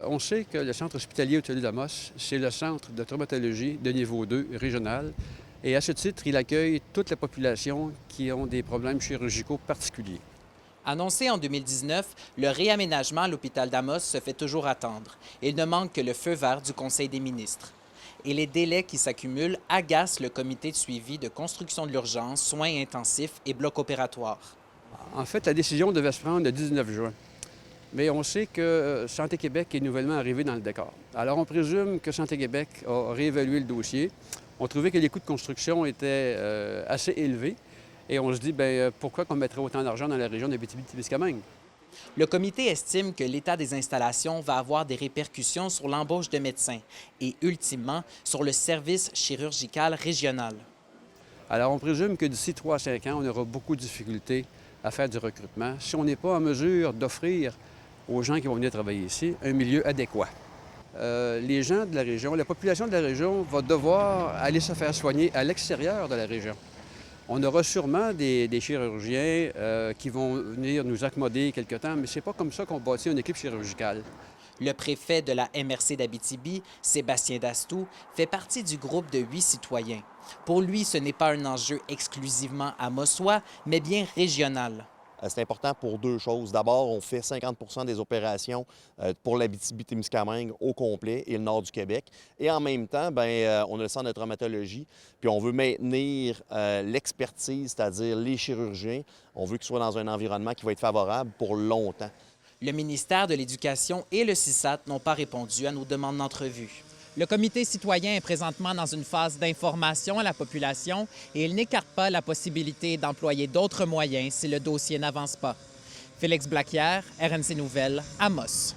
On sait que le centre hospitalier hôtelier d'Amos, c'est le centre de traumatologie de niveau 2 régional. Et à ce titre, il accueille toute la population qui ont des problèmes chirurgicaux particuliers. Annoncé en 2019, le réaménagement à l'hôpital d'Amos se fait toujours attendre. Il ne manque que le feu vert du Conseil des ministres. Et les délais qui s'accumulent agacent le comité de suivi de construction de l'urgence, soins intensifs et blocs opératoires. En fait, la décision devait se prendre le 19 juin. Mais on sait que Santé Québec est nouvellement arrivé dans le décor. Alors, on présume que Santé Québec a réévalué le dossier. On trouvait que les coûts de construction étaient assez élevés. Et on se dit, bien, pourquoi qu'on mettrait autant d'argent dans la région d'Abitibi-Témiscamingue? Le comité estime que l'état des installations va avoir des répercussions sur l'embauche de médecins et, ultimement, sur le service chirurgical régional. Alors, on présume que d'ici 3 à 5 ans, on aura beaucoup de difficultés à faire du recrutement si on n'est pas en mesure d'offrir aux gens qui vont venir travailler ici un milieu adéquat. Les gens de la région, la population de la région va devoir aller se faire soigner à l'extérieur de la région. On aura sûrement des chirurgiens qui vont venir nous accommoder quelque temps, mais c'est pas comme ça qu'on bâtit une équipe chirurgicale. Le préfet de la MRC d'Abitibi, Sébastien Dastou, fait partie du groupe de 8 citoyens. Pour lui, ce n'est pas un enjeu exclusivement amossois, mais bien régional. C'est important pour deux choses. D'abord, on fait 50 des opérations pour l'Abitibi-Témiscamingue au complet et le nord du Québec. Et en même temps, bien, on a le centre de traumatologie, puis on veut maintenir l'expertise, c'est-à-dire les chirurgiens. On veut qu'ils soient dans un environnement qui va être favorable pour longtemps. Le ministère de l'Éducation et le CISAT n'ont pas répondu à nos demandes d'entrevue. Le comité citoyen est présentement dans une phase d'information à la population et il n'écarte pas la possibilité d'employer d'autres moyens si le dossier n'avance pas. Félix Blaquière, RNC Nouvelles, Amos.